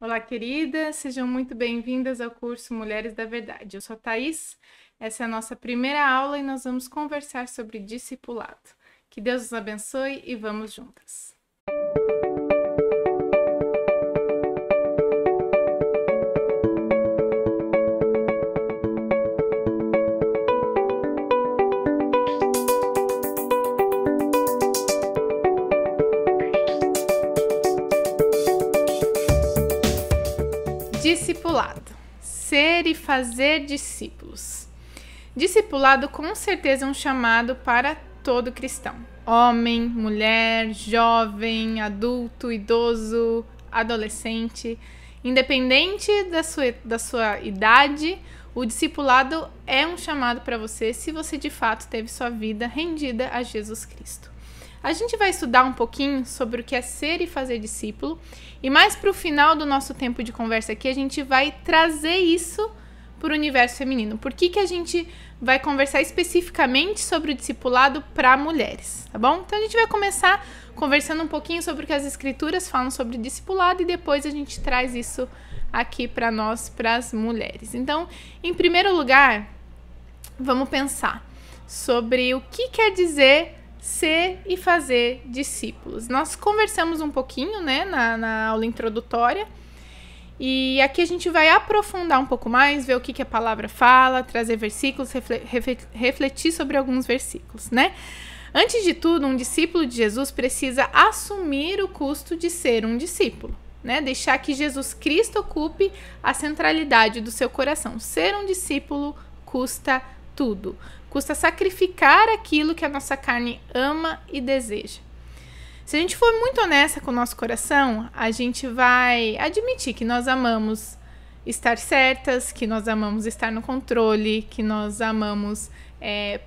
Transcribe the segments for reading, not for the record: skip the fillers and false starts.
Olá, queridas, sejam muito bem-vindas ao curso Mulheres da Verdade. Eu sou a Thaís, essa é a nossa primeira aula e nós vamos conversar sobre discipulado. Que Deus nos abençoe e vamos juntas. Discipulado. Ser e fazer discípulos. Discipulado com certeza é um chamado para todo cristão. Homem, mulher, jovem, adulto, idoso, adolescente. Independente da sua idade, o discipulado é um chamado para você se você de fato teve sua vida rendida a Jesus Cristo. A gente vai estudar um pouquinho sobre o que é ser e fazer discípulo e mais para o final do nosso tempo de conversa aqui a gente vai trazer isso para o universo feminino. Por que a gente vai conversar especificamente sobre o discipulado para mulheres, tá bom? Então a gente vai começar conversando um pouquinho sobre o que as escrituras falam sobre o discipulado e depois a gente traz isso aqui para nós, para as mulheres. Então, em primeiro lugar, vamos pensar sobre o que quer dizer ser e fazer discípulos. Nós conversamos um pouquinho, né, na aula introdutória, e aqui a gente vai aprofundar um pouco mais, ver o que a palavra fala, trazer versículos, refletir sobre alguns versículos, né? Antes de tudo, um discípulo de Jesus precisa assumir o custo de ser um discípulo, né? Deixar que Jesus Cristo ocupe a centralidade do seu coração. Ser um discípulo custa tudo. Custa sacrificar aquilo que a nossa carne ama e deseja. Se a gente for muito honesta com o nosso coração, a gente vai admitir que nós amamos estar certas, que nós amamos estar no controle, que nós amamos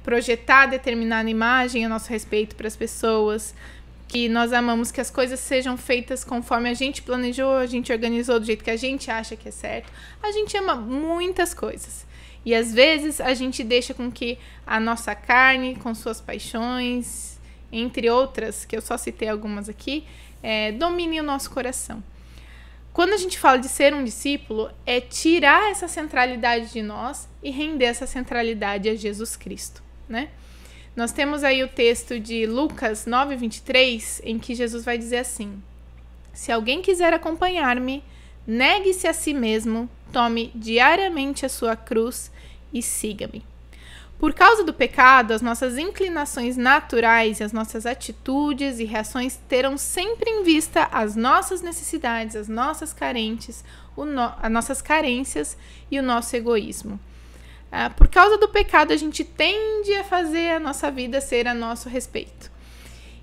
projetar determinada imagem a nosso respeito para as pessoas, que nós amamos que as coisas sejam feitas conforme a gente planejou, a gente organizou do jeito que a gente acha que é certo. A gente ama muitas coisas. E às vezes a gente deixa com que a nossa carne, com suas paixões, entre outras, que eu só citei algumas aqui, domine o nosso coração. Quando a gente fala de ser um discípulo, é tirar essa centralidade de nós e render essa centralidade a Jesus Cristo, né? Nós temos aí o texto de Lucas 9:23, em que Jesus vai dizer assim: se alguém quiser acompanhar-me, negue-se a si mesmo, tome diariamente a sua cruz e siga-me. Por causa do pecado, as nossas inclinações naturais e as nossas atitudes e reações terão sempre em vista as nossas necessidades, as nossas carências e o nosso egoísmo. Por causa do pecado, a gente tende a fazer a nossa vida ser a nosso respeito.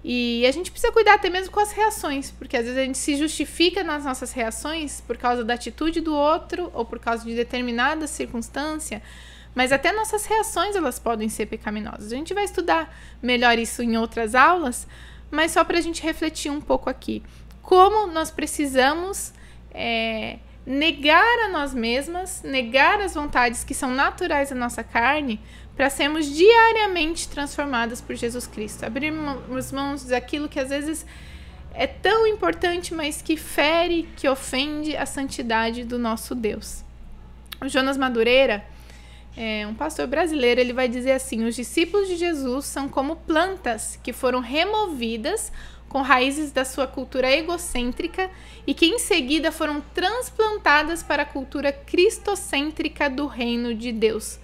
E a gente precisa cuidar até mesmo com as reações, porque às vezes a gente se justifica nas nossas reações por causa da atitude do outro ou por causa de determinada circunstância, mas até nossas reações elas podem ser pecaminosas. A gente vai estudar melhor isso em outras aulas, mas só para a gente refletir um pouco aqui. Como nós precisamos negar a nós mesmas, negar as vontades que são naturais da nossa carne, para sermos diariamente transformadas por Jesus Cristo. Abrirmos mãos daquilo que às vezes é tão importante, mas que fere, que ofende a santidade do nosso Deus. O Jonas Madureira, um pastor brasileiro, ele vai dizer assim: os discípulos de Jesus são como plantas que foram removidas com raízes da sua cultura egocêntrica e que em seguida foram transplantadas para a cultura cristocêntrica do reino de Deus.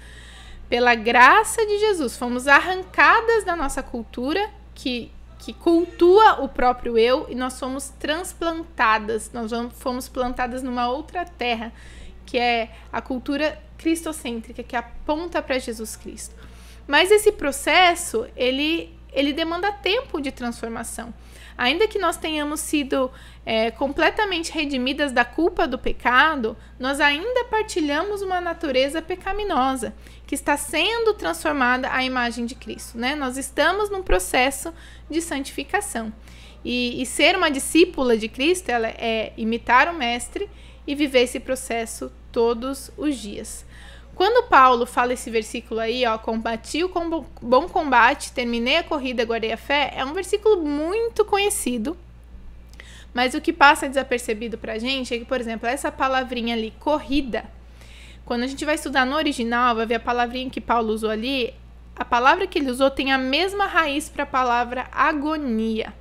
Pela graça de Jesus, fomos arrancadas da nossa cultura, que cultua o próprio eu, e nós fomos transplantadas, fomos plantadas numa outra terra, que é a cultura cristocêntrica, que aponta para Jesus Cristo. Mas esse processo, ele demanda tempo de transformação. Ainda que nós tenhamos sido completamente redimidas da culpa do pecado, nós ainda partilhamos uma natureza pecaminosa, que está sendo transformada à imagem de Cristo, né? Nós estamos num processo de santificação. E ser uma discípula de Cristo, ela é imitar o Mestre e viver esse processo todos os dias. Quando Paulo fala esse versículo aí, combati o bom combate, terminei a corrida, guardei a fé, é um versículo muito conhecido, Mas o que passa desapercebido pra gente é que, por exemplo, essa palavrinha ali, corrida, quando a gente vai estudar no original, vai ver a palavrinha que Paulo usou ali, a palavra que ele usou tem a mesma raiz para a palavra agonia.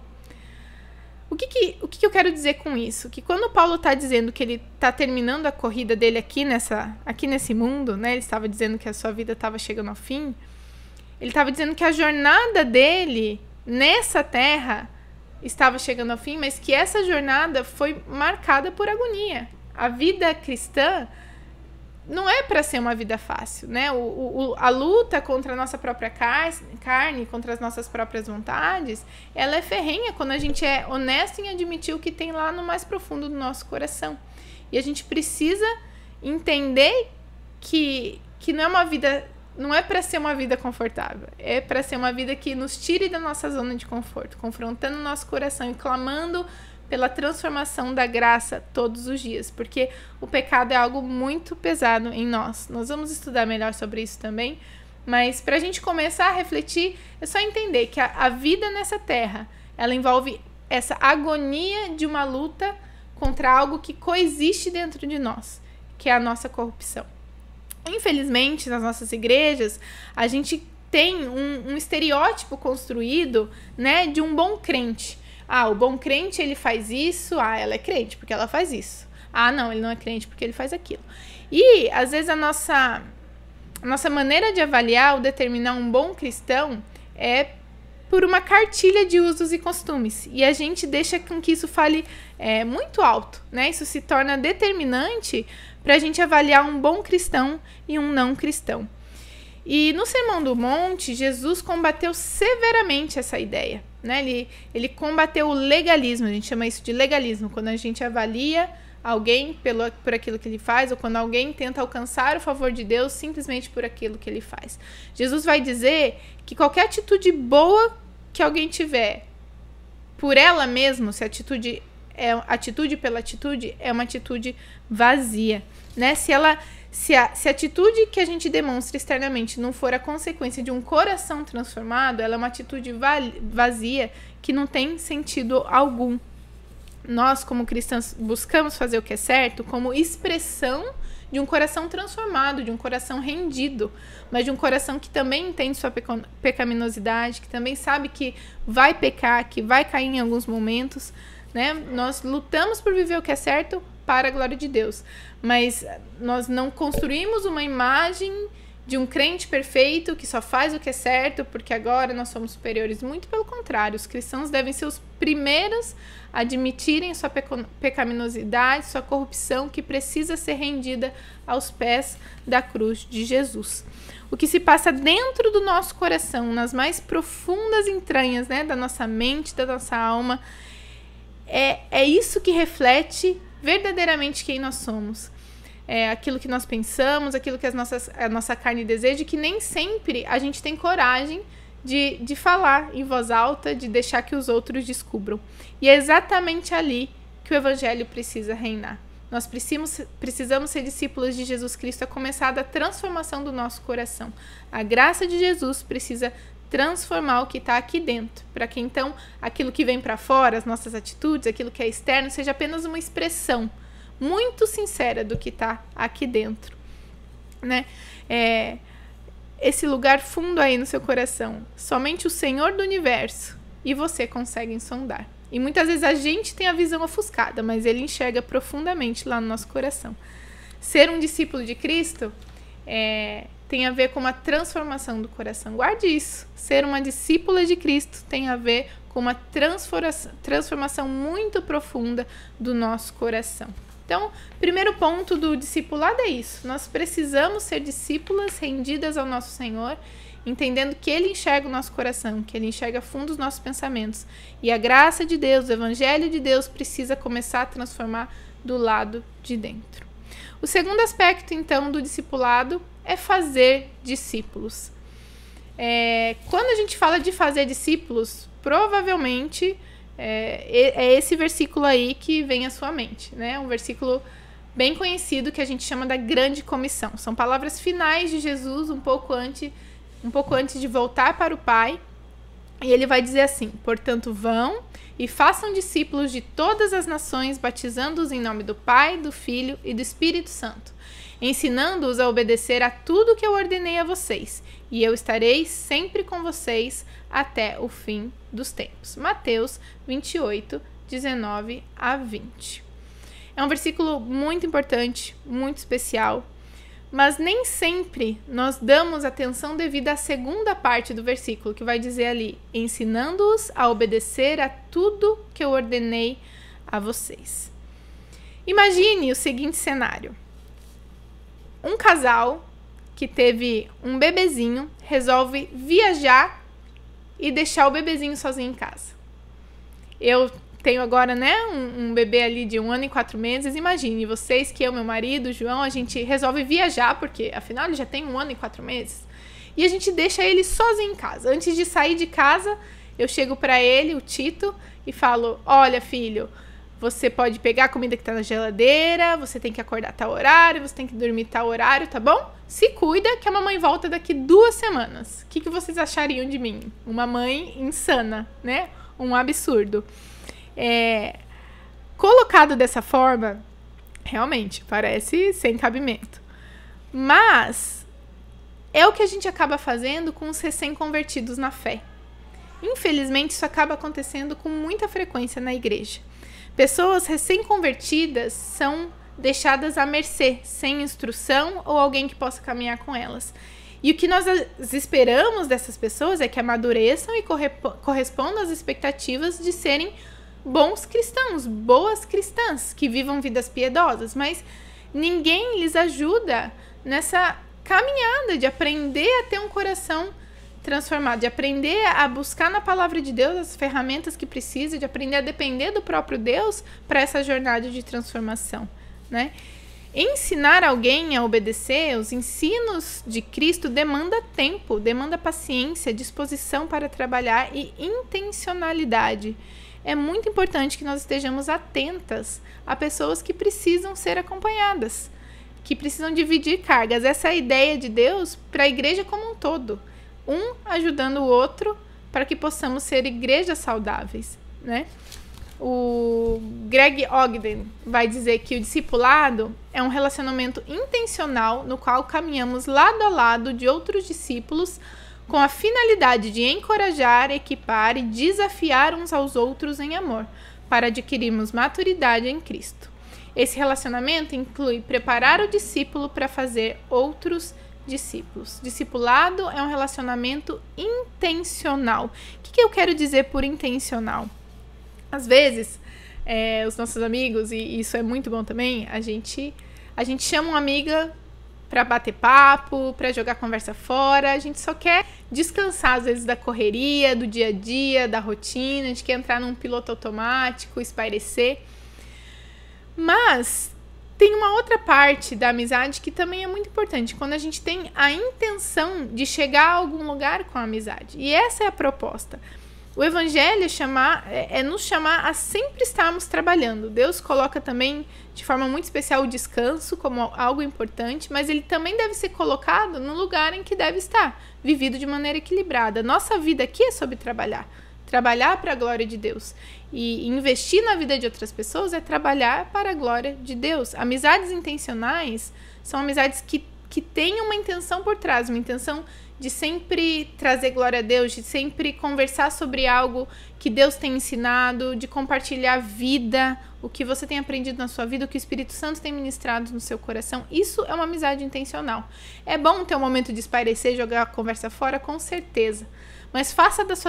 O que eu quero dizer com isso? Que quando Paulo está dizendo que ele está terminando a corrida dele aqui nesse mundo, né? Ele estava dizendo que a sua vida estava chegando ao fim. Ele estava dizendo que a jornada dele nessa terra estava chegando ao fim, mas que essa jornada foi marcada por agonia. A vida cristã não é para ser uma vida fácil, né? A luta contra a nossa própria carne, contra as nossas próprias vontades, ela é ferrenha quando a gente é honesto em admitir o que tem lá no mais profundo do nosso coração. E a gente precisa entender que não é para ser uma vida confortável, é para ser uma vida que nos tire da nossa zona de conforto, confrontando o nosso coração e clamando pela transformação da graça todos os dias, porque o pecado é algo muito pesado em nós. Nós vamos estudar melhor sobre isso também, mas para a gente começar a refletir, é só entender que a vida nessa terra, ela envolve essa agonia de uma luta contra algo que coexiste dentro de nós, que é a nossa corrupção. Infelizmente, nas nossas igrejas, a gente tem um estereótipo construído, né, de um bom crente. Ah, o bom crente, ele faz isso. Ah, ela é crente porque ela faz isso. Ah, não, ele não é crente porque ele faz aquilo. E, às vezes, a nossa maneira de avaliar ou determinar um bom cristão é por uma cartilha de usos e costumes. E a gente deixa com que isso fale muito alto, né? Isso se torna determinante para a gente avaliar um bom cristão e um não cristão. E no Sermão do Monte, Jesus combateu severamente essa ideia, né? Ele combateu o legalismo, a gente chama isso de legalismo, quando a gente avalia alguém por aquilo que ele faz, ou quando alguém tenta alcançar o favor de Deus simplesmente por aquilo que ele faz. Jesus vai dizer que qualquer atitude boa que alguém tiver por ela mesma, se a atitude é atitude pela atitude, é uma atitude vazia, né? Se a atitude que a gente demonstra externamente não for a consequência de um coração transformado, ela é uma atitude vazia que não tem sentido algum. Nós, como cristãos, buscamos fazer o que é certo como expressão de um coração transformado, de um coração rendido, mas de um coração que também entende sua pecaminosidade, que também sabe que vai pecar, que vai cair em alguns momentos, né? Nós lutamos por viver o que é certo para a glória de Deus, mas nós não construímos uma imagem de um crente perfeito que só faz o que é certo porque agora nós somos superiores. Muito pelo contrário, os cristãos devem ser os primeiros a admitirem sua pecaminosidade, sua corrupção, que precisa ser rendida aos pés da cruz de Jesus. O que se passa dentro do nosso coração, nas mais profundas entranhas, né, da nossa mente, da nossa alma, é isso que reflete verdadeiramente quem nós somos. É aquilo que nós pensamos, aquilo que a nossa carne deseja, e que nem sempre a gente tem coragem de falar em voz alta, de deixar que os outros descubram. E é exatamente ali que o Evangelho precisa reinar. Nós precisamos ser discípulos de Jesus Cristo, a começar da transformação do nosso coração. A graça de Jesus precisa transformar o que está aqui dentro, para que então aquilo que vem para fora, as nossas atitudes, aquilo que é externo, seja apenas uma expressão muito sincera do que está aqui dentro, né? Esse lugar fundo aí no seu coração, somente o Senhor do Universo e você conseguem sondar. E muitas vezes a gente tem a visão ofuscada, mas Ele enxerga profundamente lá no nosso coração. Ser um discípulo de Cristo tem a ver com uma transformação do coração. Guarde isso. Ser uma discípula de Cristo tem a ver com uma transformação muito profunda do nosso coração. Então, primeiro ponto do discipulado é isso. Nós precisamos ser discípulas rendidas ao nosso Senhor, entendendo que Ele enxerga o nosso coração, que Ele enxerga fundo os nossos pensamentos. E a graça de Deus, o Evangelho de Deus precisa começar a transformar do lado de dentro. O segundo aspecto, então, do discipulado é fazer discípulos. Quando a gente fala de fazer discípulos, provavelmente é esse versículo aí que vem à sua mente, né? Um versículo bem conhecido que a gente chama da grande comissão. São palavras finais de Jesus um pouco antes de voltar para o Pai. E ele vai dizer assim: portanto, vão e façam discípulos de todas as nações, batizando-os em nome do Pai, do Filho e do Espírito Santo, ensinando-os a obedecer a tudo que eu ordenei a vocês, e eu estarei sempre com vocês até o fim dos tempos. Mateus 28, 19 a 20. É um versículo muito importante, muito especial, mas nem sempre nós damos atenção devida à segunda parte do versículo, que vai dizer ali: ensinando-os a obedecer a tudo que eu ordenei a vocês. Imagine o seguinte cenário: um casal que teve um bebezinho resolve viajar e deixar o bebezinho sozinho em casa. Eu tenho agora, né, um bebê ali de 1 ano e 4 meses. Imagine vocês que eu, meu marido, o João, a gente resolve viajar, porque afinal ele já tem 1 ano e 4 meses. E a gente deixa ele sozinho em casa. Antes de sair de casa, eu chego para ele, o Tito, e falo: olha, filho, você pode pegar a comida que tá na geladeira, você tem que acordar tal horário, você tem que dormir tal horário, tá bom? Se cuida que a mamãe volta daqui 2 semanas. O que vocês achariam de mim? Uma mãe insana, né? Um absurdo. Colocado dessa forma, realmente parece sem cabimento. Mas é o que a gente acaba fazendo com os recém-convertidos na fé. Infelizmente, isso acaba acontecendo com muita frequência na igreja. Pessoas recém-convertidas são deixadas à mercê, sem instrução ou alguém que possa caminhar com elas. E o que nós esperamos dessas pessoas é que amadureçam e correspondam às expectativas de serem bons cristãos, boas cristãs, que vivam vidas piedosas, mas ninguém lhes ajuda nessa caminhada de aprender a ter um coração transformado, de aprender a buscar na palavra de Deus as ferramentas que precisa, de aprender a depender do próprio Deus para essa jornada de transformação, né? Ensinar alguém a obedecer os ensinos de Cristo demanda tempo, demanda paciência, disposição para trabalhar e intencionalidade. É muito importante que nós estejamos atentas a pessoas que precisam ser acompanhadas, que precisam dividir cargas. Essa é a ideia de Deus para a igreja como um todo. Um ajudando o outro para que possamos ser igrejas saudáveis, né? O Greg Ogden vai dizer que o discipulado é um relacionamento intencional no qual caminhamos lado a lado de outros discípulos com a finalidade de encorajar, equipar e desafiar uns aos outros em amor, para adquirirmos maturidade em Cristo. Esse relacionamento inclui preparar o discípulo para fazer outros discípulos. Discipulado é um relacionamento intencional. O que eu quero dizer por intencional? Às vezes, os nossos amigos, e isso é muito bom também, a gente chama uma amiga para bater papo, para jogar conversa fora. A gente só quer descansar, às vezes, da correria, do dia a dia, da rotina. A gente quer entrar num piloto automático, espairecer. Mas tem uma outra parte da amizade que também é muito importante, quando a gente tem a intenção de chegar a algum lugar com a amizade. E essa é a proposta. O evangelho é nos chamar a sempre estarmos trabalhando. Deus coloca também, de forma muito especial, o descanso como algo importante, mas ele também deve ser colocado no lugar em que deve estar, vivido de maneira equilibrada. Nossa vida aqui é sobre trabalhar. Trabalhar para a glória de Deus. E investir na vida de outras pessoas é trabalhar para a glória de Deus. Amizades intencionais são amizades que têm uma intenção por trás, uma intenção de sempre trazer glória a Deus, de sempre conversar sobre algo que Deus tem ensinado, de compartilhar a vida, o que você tem aprendido na sua vida, o que o Espírito Santo tem ministrado no seu coração. Isso é uma amizade intencional. É bom ter um momento de espairecer, jogar a conversa fora, com certeza. Mas faça das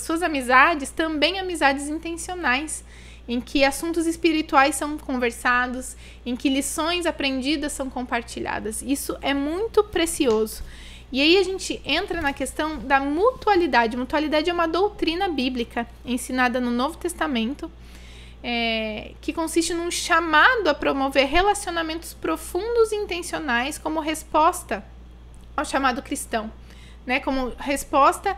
suas amizades também amizades intencionais, em que assuntos espirituais são conversados, em que lições aprendidas são compartilhadas. Isso é muito precioso. E aí a gente entra na questão da mutualidade. Mutualidade é uma doutrina bíblica ensinada no Novo Testamento, que consiste num chamado a promover relacionamentos profundos e intencionais como resposta ao chamado cristão, né? Como resposta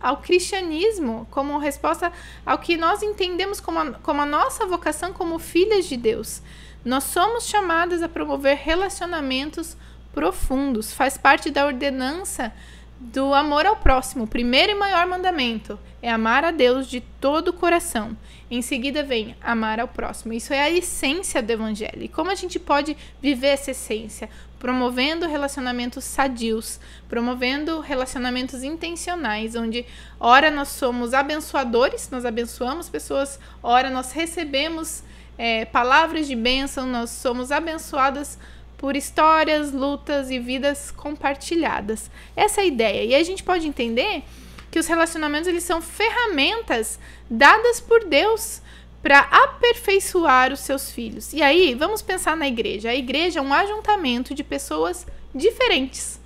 ao cristianismo, como resposta ao que nós entendemos como a nossa vocação como filhas de Deus. Nós somos chamadas a promover relacionamentos profundos, faz parte da ordenança do amor ao próximo. O primeiro e maior mandamento é amar a Deus de todo o coração. Em seguida vem amar ao próximo. Isso é a essência do evangelho. E como a gente pode viver essa essência? Promovendo relacionamentos sadios, promovendo relacionamentos intencionais, onde ora nós somos abençoadores, nós abençoamos pessoas, ora nós recebemos palavras de bênção, nós somos abençoadas por histórias, lutas e vidas compartilhadas. Essa é a ideia. E aí a gente pode entender que os relacionamentos eles são ferramentas dadas por Deus para aperfeiçoar os seus filhos. E aí, vamos pensar na igreja. A igreja é um ajuntamento de pessoas diferentes,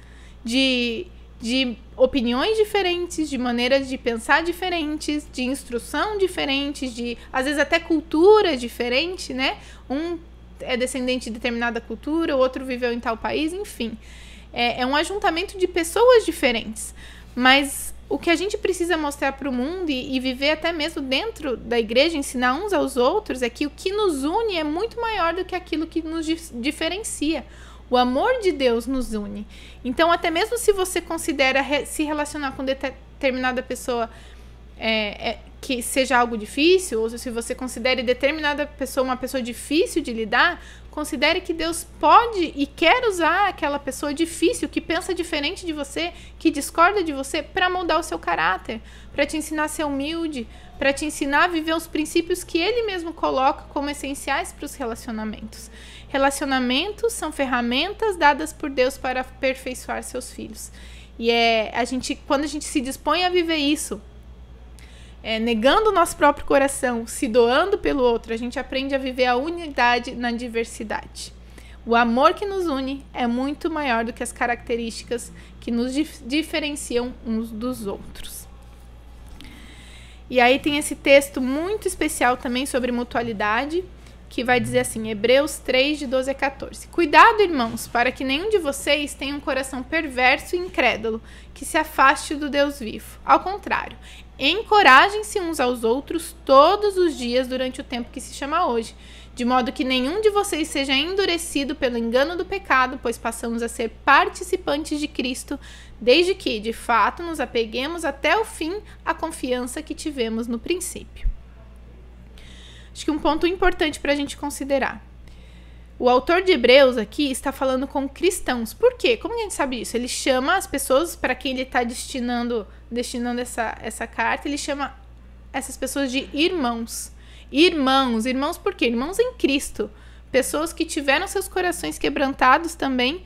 de opiniões diferentes, de maneiras de pensar diferentes, de instrução diferentes, de às vezes até cultura diferente, né? Um é descendente de determinada cultura, o outro viveu em tal país, enfim. É um ajuntamento de pessoas diferentes. Mas o que a gente precisa mostrar para o mundo e viver até mesmo dentro da igreja, ensinar uns aos outros, é que o que nos une é muito maior do que aquilo que nos diferencia. O amor de Deus nos une. Então, até mesmo se você considera se relacionar com determinada pessoa que seja algo difícil, ou se você considere determinada pessoa uma pessoa difícil de lidar, considere que Deus pode e quer usar aquela pessoa difícil, que pensa diferente de você, que discorda de você, para moldar o seu caráter, para te ensinar a ser humilde, para te ensinar a viver os princípios que Ele mesmo coloca como essenciais para os relacionamentos. Relacionamentos são ferramentas dadas por Deus para aperfeiçoar seus filhos. E quando a gente se dispõe a viver isso, negando o nosso próprio coração, se doando pelo outro, a gente aprende a viver a unidade na diversidade. O amor que nos une é muito maior do que as características que nos diferenciam uns dos outros. E aí tem esse texto muito especial também sobre mutualidade, que vai dizer assim, Hebreus 3, de 12 a 14. Cuidado, irmãos, para que nenhum de vocês tenha um coração perverso e incrédulo, que se afaste do Deus vivo. Ao contrário, encorajem-se uns aos outros todos os dias durante o tempo que se chama hoje, de modo que nenhum de vocês seja endurecido pelo engano do pecado, pois passamos a ser participantes de Cristo, desde que, de fato, nos apeguemos até o fim à confiança que tivemos no princípio. Acho que um ponto importante para a gente considerar. O autor de Hebreus aqui está falando com cristãos. Por quê? Como que a gente sabe isso? Ele chama as pessoas para quem ele está destinando essa carta, ele chama essas pessoas de irmãos. Irmãos por quê? Irmãos em Cristo. Pessoas que tiveram seus corações quebrantados também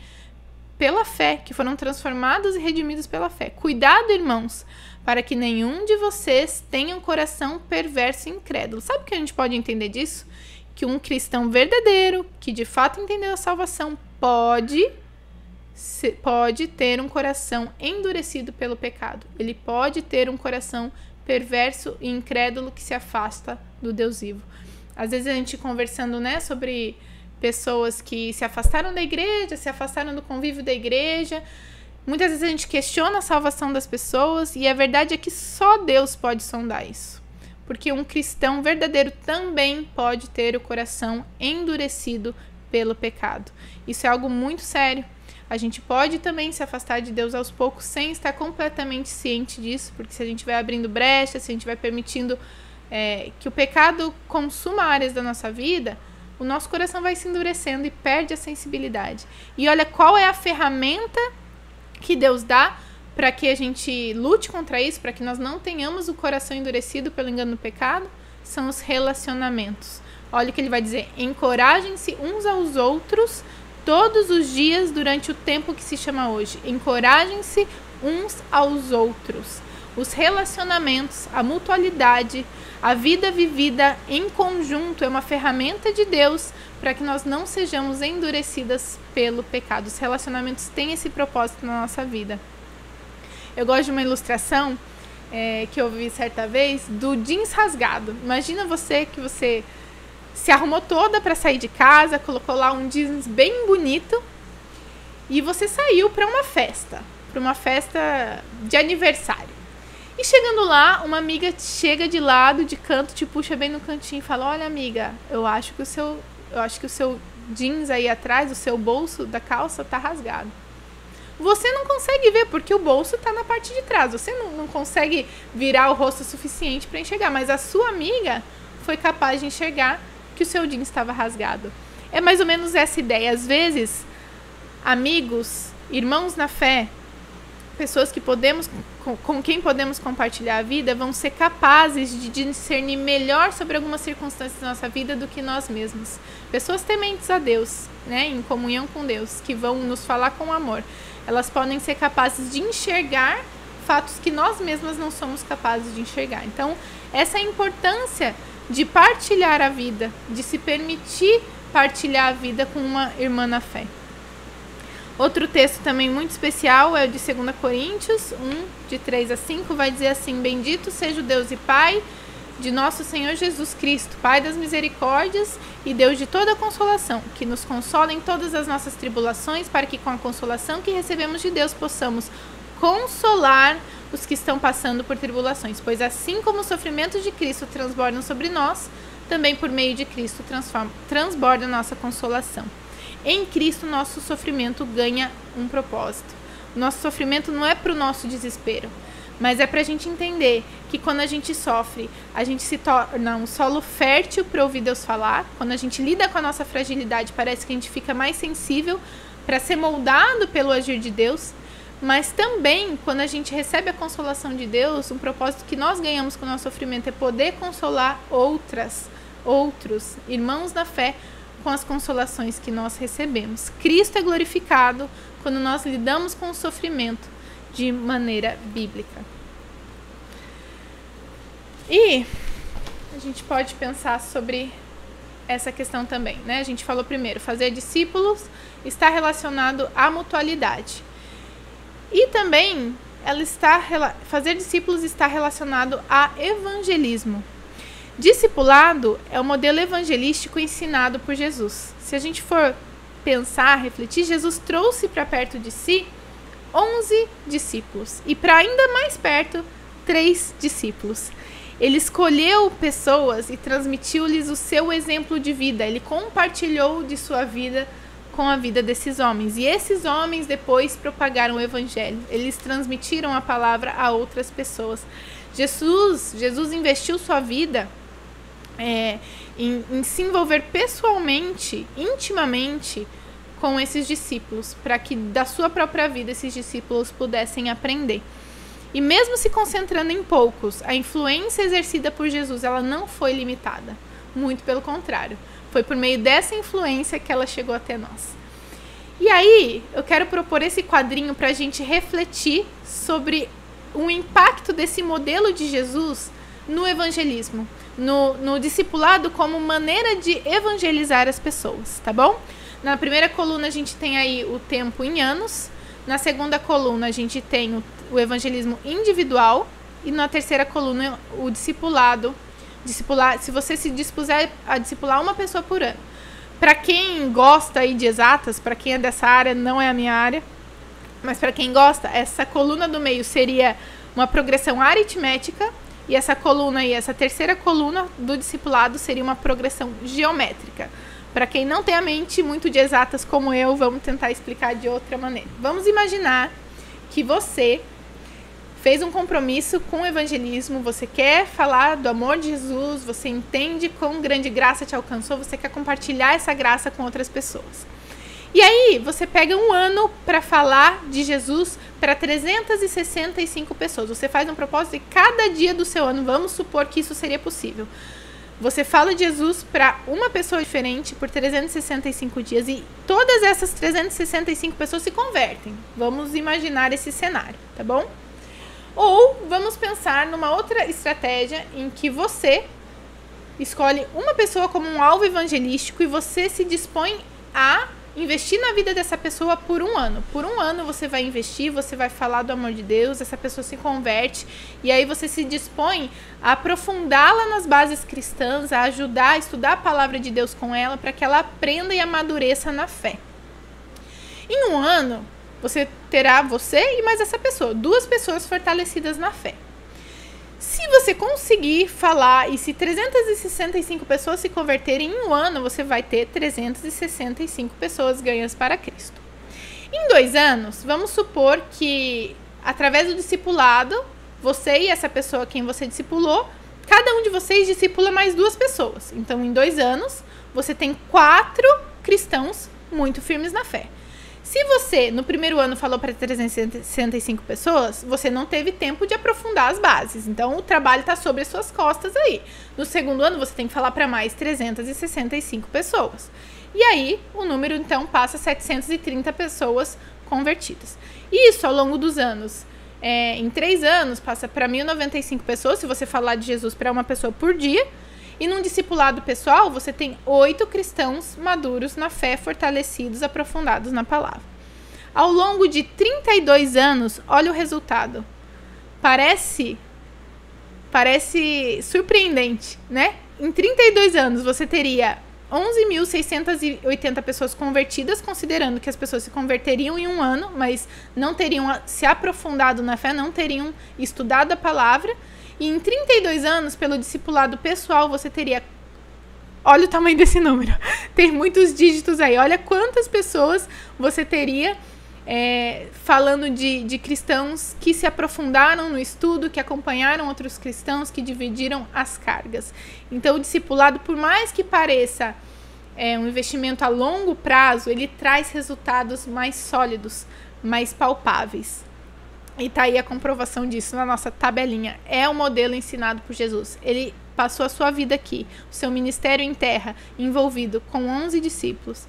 pela fé, que foram transformados e redimidos pela fé. Cuidado, irmãos, para que nenhum de vocês tenha um coração perverso e incrédulo. Sabe o que a gente pode entender disso? Que um cristão verdadeiro, que de fato entendeu a salvação, pode ter um coração endurecido pelo pecado. Ele pode ter um coração perverso e incrédulo que se afasta do Deus vivo. Às vezes a gente conversando, sobre pessoas que se afastaram da igreja, se afastaram do convívio da igreja. Muitas vezes a gente questiona a salvação das pessoas e a verdade é que só Deus pode sondar isso. Porque um cristão verdadeiro também pode ter o coração endurecido pelo pecado. Isso é algo muito sério. A gente pode também se afastar de Deus aos poucos sem estar completamente ciente disso, porque se a gente vai abrindo brecha, se a gente vai permitindo que o pecado consuma áreas da nossa vida, o nosso coração vai se endurecendo e perde a sensibilidade. E olha qual é a ferramenta que Deus dá para que a gente lute contra isso, para que nós não tenhamos o coração endurecido pelo engano do pecado, são os relacionamentos. Olha o que ele vai dizer, encorajem-se uns aos outros todos os dias durante o tempo que se chama hoje. Encorajem-se uns aos outros. Os relacionamentos, a mutualidade, a vida vivida em conjunto é uma ferramenta de Deus para que nós não sejamos endurecidas pelo pecado. Os relacionamentos têm esse propósito na nossa vida. Eu gosto de uma ilustração que eu vi certa vez do jeans rasgado. Imagina que você se arrumou toda para sair de casa, colocou lá um jeans bem bonito e você saiu para uma festa de aniversário. E chegando lá, uma amiga chega de lado, de canto, te puxa bem no cantinho e fala: olha, amiga, eu acho que o seu jeans aí atrás, o seu bolso da calça tá rasgado. você não consegue ver, porque o bolso está na parte de trás. Você não consegue virar o rosto o suficiente para enxergar, mas a sua amiga foi capaz de enxergar que o seu jeans estava rasgado. É mais ou menos essa ideia. Às vezes, amigos, irmãos na fé, pessoas que com quem podemos compartilhar a vida, vão ser capazes de discernir melhor sobre algumas circunstâncias da nossa vida do que nós mesmos. Pessoas tementes a Deus, né, em comunhão com Deus, que vão nos falar com amor. Elas podem ser capazes de enxergar fatos que nós mesmas não somos capazes de enxergar. Então, essa é a importância de partilhar a vida, de se permitir partilhar a vida com uma irmã na fé. Outro texto também muito especial é o de 2 Coríntios 1, de 3 a 5, vai dizer assim: Bendito seja o Deus e Pai de nosso Senhor Jesus Cristo, Pai das misericórdias e Deus de toda consolação, que nos consola em todas as nossas tribulações, para que com a consolação que recebemos de Deus possamos consolar os que estão passando por tribulações, pois assim como os sofrimentos de Cristo transbordam sobre nós, também por meio de Cristo transborda a nossa consolação. Em Cristo, nosso sofrimento ganha um propósito. O nosso sofrimento não é para o nosso desespero, mas é para a gente entender que quando a gente sofre, a gente se torna um solo fértil para ouvir Deus falar. Quando a gente lida com a nossa fragilidade, parece que a gente fica mais sensível para ser moldado pelo agir de Deus. Mas também, quando a gente recebe a consolação de Deus, um propósito que nós ganhamos com o nosso sofrimento é poder consolar outros irmãos da fé com as consolações que nós recebemos. Cristo é glorificado quando nós lidamos com o sofrimento de maneira bíblica. E a gente pode pensar sobre essa questão também, né? A gente falou primeiro, fazer discípulos está relacionado à mutualidade. E também fazer discípulos está relacionado a evangelismo. Discipulado é o modelo evangelístico ensinado por Jesus. Se a gente for pensar, refletir, Jesus trouxe para perto de si 11 discípulos e para ainda mais perto, 3 discípulos. Ele escolheu pessoas e transmitiu-lhes o seu exemplo de vida. Ele compartilhou de sua vida com a vida desses homens. E esses homens depois propagaram o evangelho. Eles transmitiram a palavra a outras pessoas. Jesus investiu sua vida em se envolver pessoalmente, intimamente com esses discípulos, para que da sua própria vida esses discípulos pudessem aprender. E mesmo se concentrando em poucos, a influência exercida por Jesus, ela não foi limitada. Muito pelo contrário. Foi por meio dessa influência que ela chegou até nós. E aí, eu quero propor esse quadrinho para a gente refletir sobre o impacto desse modelo de Jesus no evangelismo, no discipulado como maneira de evangelizar as pessoas, tá bom? Na primeira coluna a gente tem aí o tempo em anos, na segunda coluna a gente tem o evangelismo individual e na terceira coluna o discipulado. Se você se dispuser a discipular uma pessoa por ano. Para quem gosta aí de exatas, para quem é dessa área, não é a minha área, mas para quem gosta, essa coluna do meio seria uma progressão aritmética e essa coluna aí, essa terceira coluna do discipulado seria uma progressão geométrica. Para quem não tem a mente muito de exatas como eu, vamos tentar explicar de outra maneira. Vamos imaginar que você fez um compromisso com o evangelismo, você quer falar do amor de Jesus, você entende quão grande graça te alcançou, você quer compartilhar essa graça com outras pessoas. E aí, você pega um ano para falar de Jesus para 365 pessoas. Você faz um propósito e cada dia do seu ano, vamos supor que isso seria possível. Você fala de Jesus para uma pessoa diferente por 365 dias e todas essas 365 pessoas se convertem. Vamos imaginar esse cenário, tá bom? Ou vamos pensar numa outra estratégia em que você escolhe uma pessoa como um alvo evangelístico e você se dispõe a investir na vida dessa pessoa por um ano. Por um ano você vai investir, você vai falar do amor de Deus, essa pessoa se converte e aí você se dispõe a aprofundá-la nas bases cristãs, a ajudar a estudar a palavra de Deus com ela para que ela aprenda e amadureça na fé. Em um ano, você terá você e mais essa pessoa, 2 pessoas fortalecidas na fé. Se você conseguir falar e se 365 pessoas se converterem em um ano, você vai ter 365 pessoas ganhas para Cristo. Em 2 anos, vamos supor que, através do discipulado, você e essa pessoa quem você discipulou, cada um de vocês discipula mais 2 pessoas. Então, em 2 anos, você tem 4 cristãos muito firmes na fé. Se você, no primeiro ano, falou para 365 pessoas, você não teve tempo de aprofundar as bases. Então, o trabalho está sobre as suas costas aí. No segundo ano, você tem que falar para mais 365 pessoas. E aí, o número, então, passa a 730 pessoas convertidas. Isso, ao longo dos anos, em 3 anos, passa para 1.095 pessoas, se você falar de Jesus para uma pessoa por dia. E num discipulado pessoal, você tem 8 cristãos maduros na fé, fortalecidos, aprofundados na palavra. Ao longo de 32 anos, olha o resultado. Parece surpreendente, né? Em 32 anos, você teria 11.680 pessoas convertidas, considerando que as pessoas se converteriam em 1 ano, mas não teriam se aprofundado na fé, não teriam estudado a palavra. E em 32 anos, pelo discipulado pessoal, você teria... Olha o tamanho desse número. Tem muitos dígitos aí. Olha quantas pessoas você teria falando de cristãos que se aprofundaram no estudo, que acompanharam outros cristãos, que dividiram as cargas. Então, o discipulado, por mais que pareça um investimento a longo prazo, ele traz resultados mais sólidos, mais palpáveis. E tá aí a comprovação disso na nossa tabelinha. É o modelo ensinado por Jesus. Ele passou a sua vida aqui, o seu ministério em terra, envolvido com 11 discípulos.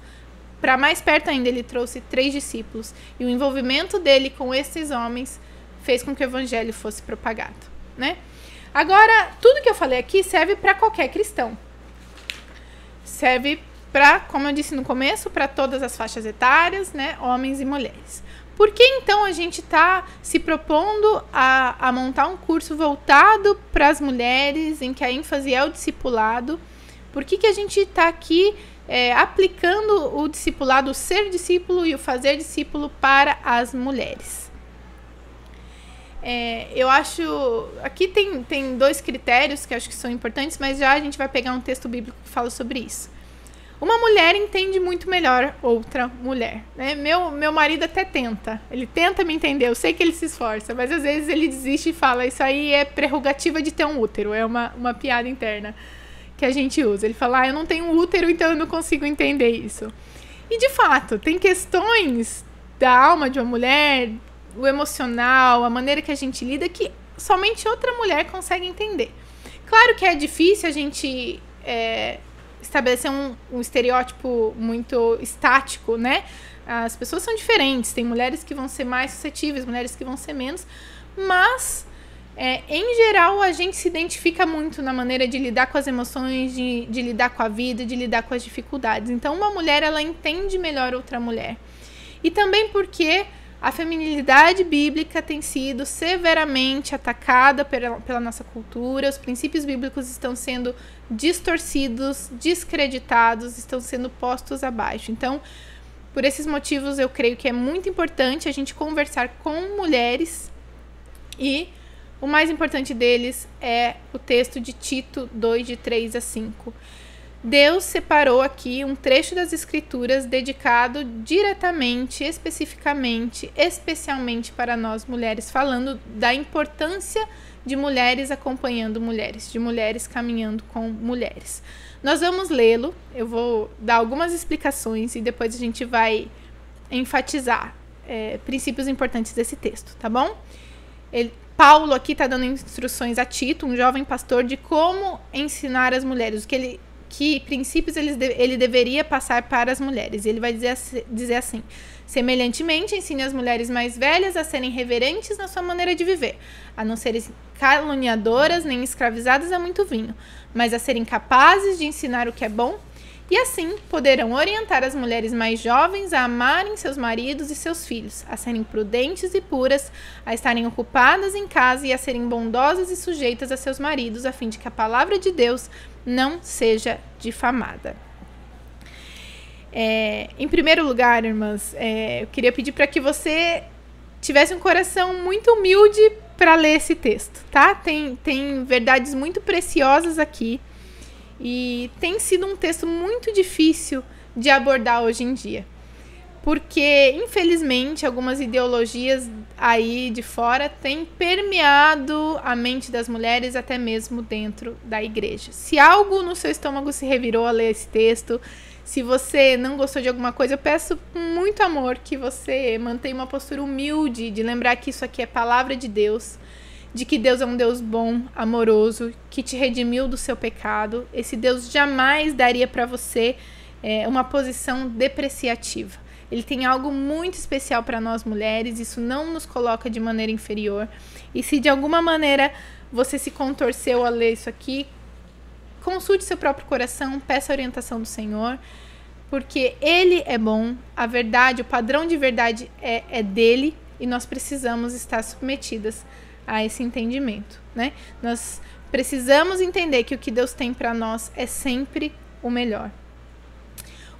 Para mais perto ainda, ele trouxe 3 discípulos. E o envolvimento dele com esses homens fez com que o evangelho fosse propagado, né? Agora, tudo que eu falei aqui serve para qualquer cristão. Serve para, como eu disse no começo, para todas as faixas etárias, né? Homens e mulheres. Por que então a gente está se propondo a montar um curso voltado para as mulheres, em que a ênfase é o discipulado? Por que a gente está aqui aplicando o discipulado, o ser discípulo e o fazer discípulo para as mulheres? Eu acho... Aqui tem 2 critérios que eu acho que são importantes, mas já a gente vai pegar um texto bíblico que fala sobre isso. Uma mulher entende muito melhor outra mulher, né? Meu marido até tenta. Ele tenta me entender. Eu sei que ele se esforça, mas às vezes ele desiste e fala: isso aí é prerrogativa de ter um útero. É uma piada interna que a gente usa. Ele fala: eu não tenho um útero, então eu não consigo entender isso. E de fato, tem questões da alma de uma mulher, o emocional, a maneira que a gente lida, que somente outra mulher consegue entender. Claro que é difícil a gente... estabelecer um estereótipo muito estático, né? As pessoas são diferentes, tem mulheres que vão ser mais suscetíveis, mulheres que vão ser menos, mas em geral a gente se identifica muito na maneira de lidar com as emoções, de lidar com a vida, de lidar com as dificuldades. Então uma mulher, ela entende melhor outra mulher. E também porque a feminilidade bíblica tem sido severamente atacada pela nossa cultura, os princípios bíblicos estão sendo distorcidos, descreditados, estão sendo postos abaixo. Então, por esses motivos, eu creio que é muito importante a gente conversar com mulheres, e o mais importante deles é o texto de Tito 2, de 3 a 5. Deus separou aqui um trecho das Escrituras dedicado diretamente, especificamente, especialmente para nós mulheres, falando da importância de mulheres acompanhando mulheres, de mulheres caminhando com mulheres. Nós vamos lê-lo, eu vou dar algumas explicações e depois a gente vai enfatizar princípios importantes desse texto, tá bom? Paulo aqui está dando instruções a Tito, um jovem pastor, de como ensinar as mulheres, que princípios ele deveria passar para as mulheres. Ele vai dizer assim: semelhantemente, ensine as mulheres mais velhas a serem reverentes na sua maneira de viver, a não serem caluniadoras nem escravizadas a muito vinho, mas a serem capazes de ensinar o que é bom, e assim poderão orientar as mulheres mais jovens a amarem seus maridos e seus filhos, a serem prudentes e puras, a estarem ocupadas em casa e a serem bondosas e sujeitas a seus maridos, a fim de que a palavra de Deus não seja difamada. Em primeiro lugar, irmãs, eu queria pedir para que você tivesse um coração muito humilde para ler esse texto, tá? Tem verdades muito preciosas aqui e tem sido um texto muito difícil de abordar hoje em dia. porque, infelizmente, algumas ideologias aí de fora têm permeado a mente das mulheres, até mesmo dentro da igreja. Se algo no seu estômago se revirou a ler esse texto, se você não gostou de alguma coisa, eu peço com muito amor que você mantenha uma postura humilde, de lembrar que isso aqui é palavra de Deus, de que Deus é um Deus bom, amoroso, que te redimiu do seu pecado. Esse Deus jamais daria para você uma posição depreciativa. Ele tem algo muito especial para nós mulheres, isso não nos coloca de maneira inferior. E se de alguma maneira você se contorceu a ler isso aqui, consulte seu próprio coração, peça a orientação do Senhor, porque Ele é bom, a verdade, o padrão de verdade é dele, e nós precisamos estar submetidas a esse entendimento, né? Nós precisamos entender que o que Deus tem para nós é sempre o melhor.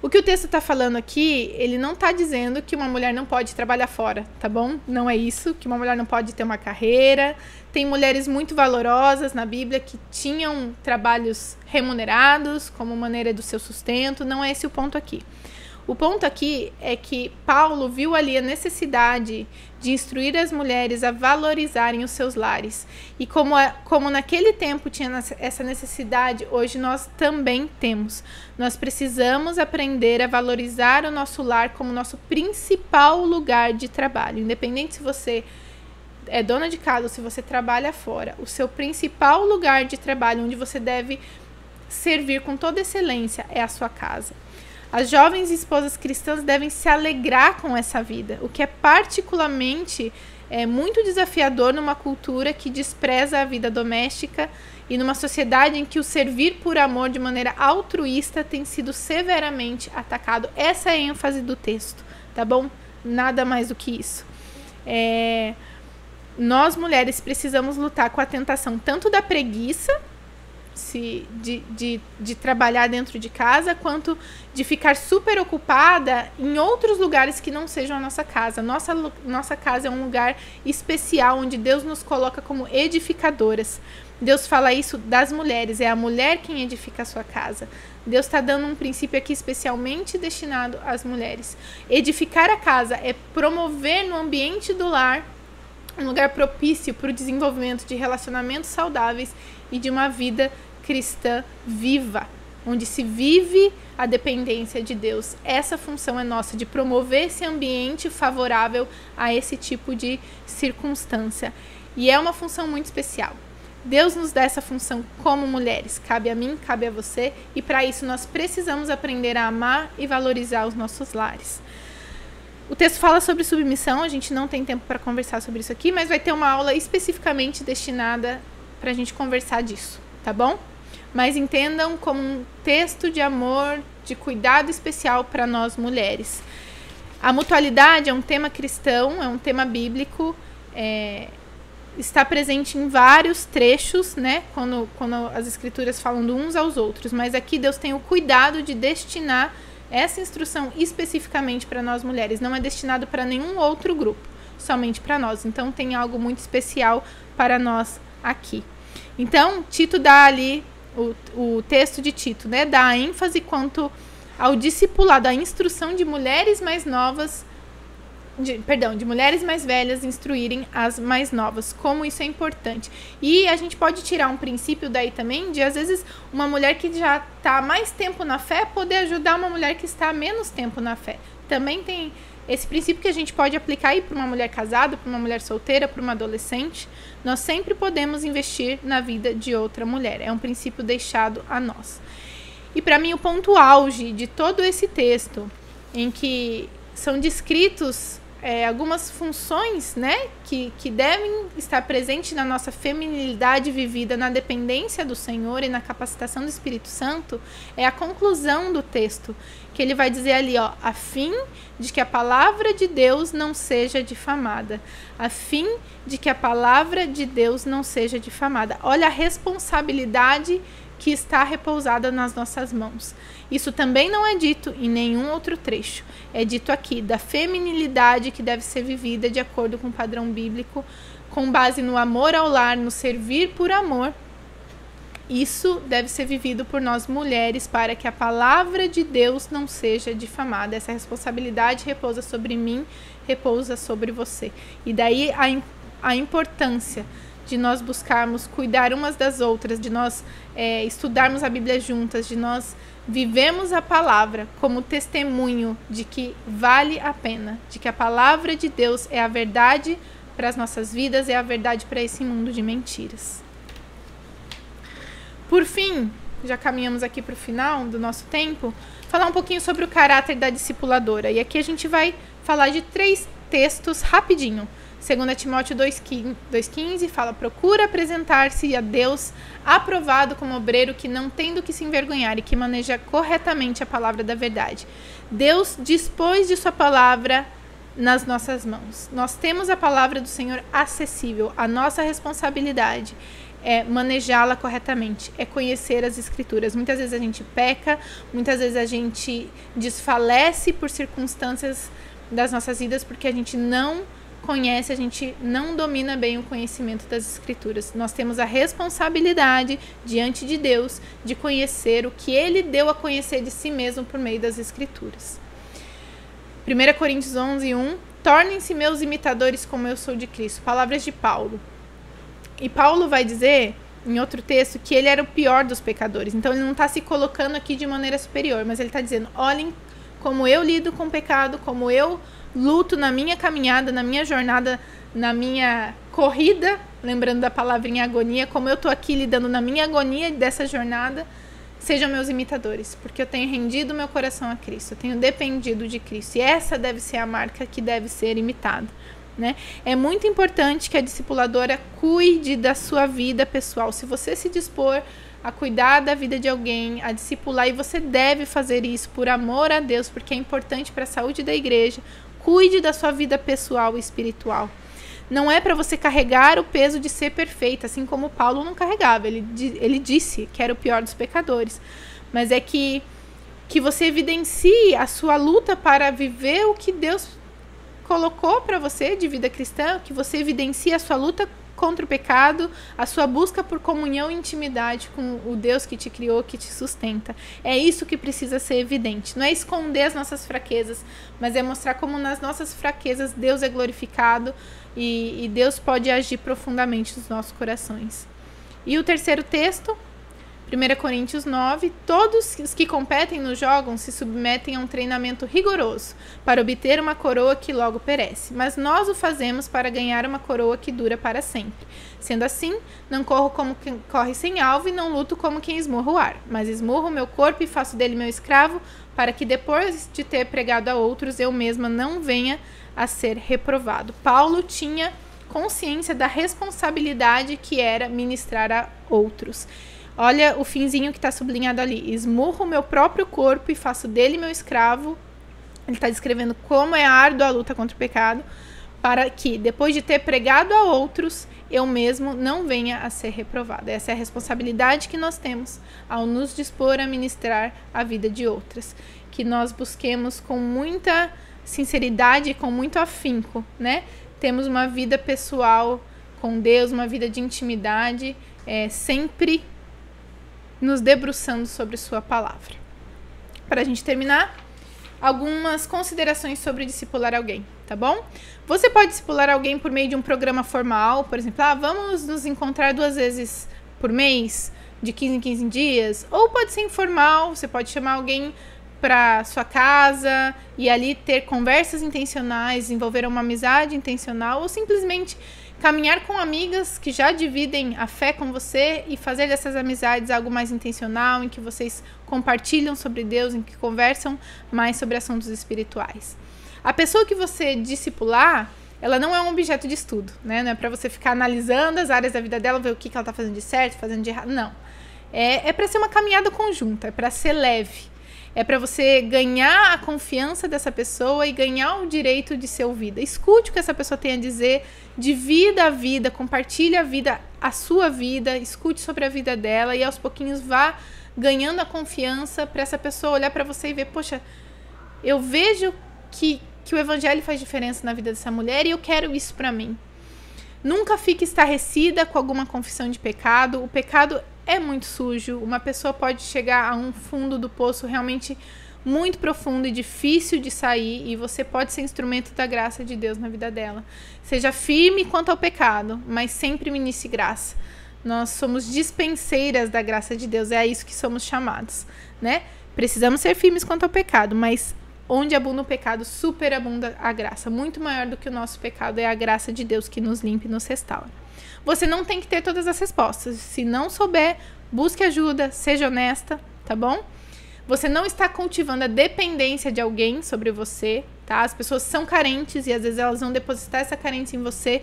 O que o texto está falando aqui, ele não está dizendo que uma mulher não pode trabalhar fora, tá bom? Não é isso, que uma mulher não pode ter uma carreira. Tem mulheres muito valorosas na Bíblia que tinham trabalhos remunerados como maneira do seu sustento. Não é esse o ponto aqui. O ponto aqui é que Paulo viu ali a necessidade de instruir as mulheres a valorizarem os seus lares. E como naquele tempo tinha essa necessidade, hoje nós também temos. Nós precisamos aprender a valorizar o nosso lar como nosso principal lugar de trabalho. Independente se você é dona de casa ou se você trabalha fora, o seu principal lugar de trabalho, onde você deve servir com toda excelência, é a sua casa. As jovens esposas cristãs devem se alegrar com essa vida, o que é particularmente muito desafiador numa cultura que despreza a vida doméstica e numa sociedade em que o servir por amor de maneira altruísta tem sido severamente atacado. Essa é a ênfase do texto, tá bom? Nada mais do que isso. Nós mulheres precisamos lutar com a tentação tanto da preguiça, de trabalhar dentro de casa, quanto de ficar super ocupada em outros lugares que não sejam a nossa casa. Nossa casa é um lugar especial, onde Deus nos coloca como edificadoras. Deus fala isso das mulheres, é a mulher quem edifica a sua casa. Deus está dando um princípio aqui especialmente destinado às mulheres. Edificar a casa é promover no ambiente do lar um lugar propício para o desenvolvimento de relacionamentos saudáveis e de uma vida cristã viva, onde se vive a dependência de Deus. Essa função é nossa, de promover esse ambiente favorável a esse tipo de circunstância. E é uma função muito especial. Deus nos dá essa função como mulheres. Cabe a mim, cabe a você, e para isso nós precisamos aprender a amar e valorizar os nossos lares. O texto fala sobre submissão, a gente não tem tempo para conversar sobre isso aqui, mas vai ter uma aula especificamente destinada para a gente conversar disso, tá bom? Mas entendam como um texto de amor, de cuidado especial para nós mulheres. A mutualidade é um tema cristão, é um tema bíblico, está presente em vários trechos, né? Quando as escrituras falam de uns aos outros, mas aqui Deus tem o cuidado de destinar essa instrução especificamente para nós mulheres, não é destinado para nenhum outro grupo, somente para nós. Então tem algo muito especial para nós aqui. Então Tito dá ali, o texto de Tito, né, dá a ênfase quanto ao discipulado, a instrução de mulheres mais novas, de mulheres mais velhas instruírem as mais novas, como isso é importante. E a gente pode tirar um princípio daí também, de às vezes uma mulher que já está há mais tempo na fé poder ajudar uma mulher que está há menos tempo na fé. Também tem esse princípio que a gente pode aplicar aí para uma mulher casada, para uma mulher solteira, para uma adolescente. Nós sempre podemos investir na vida de outra mulher. É um princípio deixado a nós. E para mim o ponto auge de todo esse texto, em que são descritos algumas funções, né, que devem estar presentes na nossa feminilidade vivida na dependência do Senhor e na capacitação do Espírito Santo, é a conclusão do texto, que ele vai dizer ali, ó, a fim de que a palavra de Deus não seja difamada. A fim de que a palavra de Deus não seja difamada. Olha a responsabilidade que está repousada nas nossas mãos. Isso também não é dito em nenhum outro trecho. É dito aqui da feminilidade que deve ser vivida de acordo com o padrão bíblico, com base no amor ao lar, no servir por amor isso deve ser vivido por nós mulheres para que a palavra de Deus não seja difamada. Essa responsabilidade repousa sobre mim, repousa sobre você. E daí a importância de nós buscarmos cuidar umas das outras, de nós estudarmos a Bíblia juntas, de nós vivemos a palavra como testemunho de que vale a pena, de que a palavra de Deus é a verdade para as nossas vidas, é a verdade para esse mundo de mentiras. Por fim, já caminhamos aqui para o final do nosso tempo, falar um pouquinho sobre o caráter da discipuladora. E aqui a gente vai falar de 3 textos rapidinho. 2 Timóteo 2,15 fala: procura apresentar-se a Deus aprovado como obreiro que não tem do que se envergonhar e que maneja corretamente a palavra da verdade. Deus dispôs de sua palavra nas nossas mãos. Nós temos a palavra do Senhor acessível. A nossa responsabilidade é manejá-la corretamente, é conhecer as Escrituras. Muitas vezes a gente peca, muitas vezes a gente desfalece por circunstâncias das nossas vidas porque a gente não conhece, a gente não domina bem o conhecimento das Escrituras. Nós temos a responsabilidade diante de Deus de conhecer o que Ele deu a conhecer de si mesmo por meio das Escrituras. 1 Coríntios 11:1 tornem-se meus imitadores como eu sou de Cristo. Palavras de Paulo. E Paulo vai dizer, em outro texto, que ele era o pior dos pecadores. Então ele não está se colocando aqui de maneira superior, mas ele está dizendo: olhem como eu lido com o pecado, como eu luto na minha caminhada, na minha jornada, na minha corrida, lembrando da palavrinha agonia, como eu estou aqui lidando na minha agonia dessa jornada. Sejam meus imitadores, porque eu tenho rendido meu coração a Cristo, eu tenho dependido de Cristo, e essa deve ser a marca que deve ser imitada, né? É muito importante que a discipuladora cuide da sua vida pessoal. Se você se dispor a cuidar da vida de alguém, a discipular, e você deve fazer isso por amor a Deus, porque é importante para a saúde da igreja, cuide da sua vida pessoal e espiritual. Não é para você carregar o peso de ser perfeita, assim como Paulo não carregava. Ele disse que era o pior dos pecadores. Mas é que você evidencie a sua luta para viver o que Deus colocou para você de vida cristã, que você evidencie a sua luta contra o pecado, a sua busca por comunhão e intimidade com o Deus que te criou, que te sustenta. É isso que precisa ser evidente. Não é esconder as nossas fraquezas, mas é mostrar como nas nossas fraquezas Deus é glorificado e Deus pode agir profundamente nos nossos corações. E o terceiro texto, 1 Coríntios 9, todos os que competem nos jogos se submetem a um treinamento rigoroso para obter uma coroa que logo perece, mas nós o fazemos para ganhar uma coroa que dura para sempre. Sendo assim, não corro como quem corre sem alvo e não luto como quem esmurra o ar, mas esmurro o meu corpo e faço dele meu escravo, para que depois de ter pregado a outros, eu mesma não venha a ser reprovado. Paulo tinha consciência da responsabilidade que era ministrar a outros. Olha o finzinho que está sublinhado ali. Esmurro o meu próprio corpo e faço dele meu escravo. Ele está descrevendo como é árdua a luta contra o pecado, para que, depois de ter pregado a outros, eu mesmo não venha a ser reprovado. Essa é a responsabilidade que nós temos ao nos dispor a ministrar a vida de outras. Que nós busquemos com muita sinceridade e com muito afinco, né? Temos uma vida pessoal com Deus, uma vida de intimidade, sempre nos debruçando sobre sua palavra. Para a gente terminar, algumas considerações sobre discipular alguém, tá bom? Você pode discipular alguém por meio de um programa formal, por exemplo, vamos nos encontrar 2 vezes por mês, de 15 em 15 dias, ou pode ser informal, você pode chamar alguém para sua casa e ali ter conversas intencionais, desenvolver uma amizade intencional, ou simplesmente caminhar com amigas que já dividem a fé com você e fazer dessas amizades algo mais intencional, em que vocês compartilham sobre Deus, em que conversam mais sobre assuntos espirituais. A pessoa que você discipular, ela não é um objeto de estudo, né? Não é para você ficar analisando as áreas da vida dela, ver o que ela está fazendo de certo, fazendo de errado. Não. É para ser uma caminhada conjunta, é para ser leve. É para você ganhar a confiança dessa pessoa e ganhar o direito de ser ouvida. Escute o que essa pessoa tem a dizer, divida a vida, compartilhe a sua vida, escute sobre a vida dela e aos pouquinhos vá ganhando a confiança para essa pessoa olhar para você e ver, poxa, eu vejo que o evangelho faz diferença na vida dessa mulher e eu quero isso para mim. Nunca fique estarrecida com alguma confissão de pecado. O pecado é muito sujo, uma pessoa pode chegar a um fundo do poço realmente muito profundo e difícil de sair, e você pode ser instrumento da graça de Deus na vida dela. Seja firme quanto ao pecado, mas sempre ministre graça. Nós somos dispenseiras da graça de Deus, é a isso que somos chamados, né? Precisamos ser firmes quanto ao pecado, mas onde abunda o pecado, superabunda a graça. Muito maior do que o nosso pecado é a graça de Deus que nos limpa e nos restaura. Você não tem que ter todas as respostas. Se não souber, busque ajuda, seja honesta, tá bom? Você não está cultivando a dependência de alguém sobre você, tá? As pessoas são carentes e às vezes elas vão depositar essa carência em você.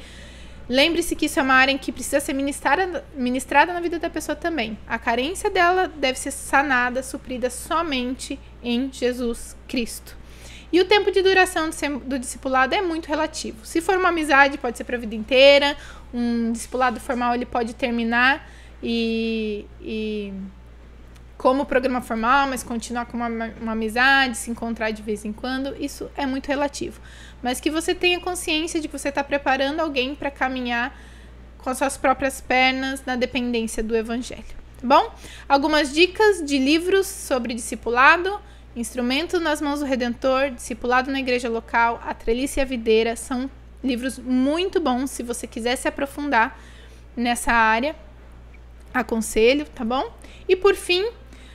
Lembre-se que isso é uma área em que precisa ser ministrada na vida da pessoa também. A carência dela deve ser sanada, suprida somente em Jesus Cristo. E o tempo de duração do discipulado é muito relativo. Se for uma amizade, pode ser para a vida inteira. Um discipulado formal ele pode terminar e como programa formal, mas continuar com uma amizade, se encontrar de vez em quando, isso é muito relativo. Mas que você tenha consciência de que você está preparando alguém para caminhar com as suas próprias pernas na dependência do Evangelho, tá bom? Algumas dicas de livros sobre discipulado: Instrumento nas Mãos do Redentor, Discipulado na Igreja Local, A Treliça e a Videira, são livros muito bons se você quiser se aprofundar nessa área, aconselho, tá bom? E por fim,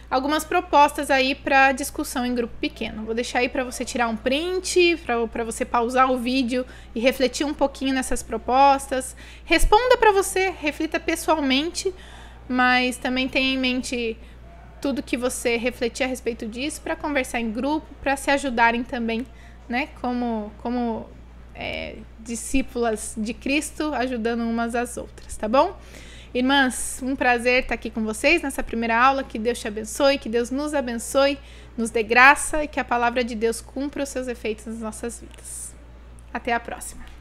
algumas propostas aí para discussão em grupo pequeno. Vou deixar aí para você tirar um print, para você pausar o vídeo e refletir um pouquinho nessas propostas. Responda para você, reflita pessoalmente, mas também tenha em mente tudo que você refletir a respeito disso para conversar em grupo, para se ajudarem também, né? Como discípulas de Cristo, ajudando umas às outras, tá bom? Irmãs, um prazer estar aqui com vocês nessa primeira aula. Que Deus te abençoe, que Deus nos abençoe, nos dê graça e que a palavra de Deus cumpra os seus efeitos nas nossas vidas. Até a próxima.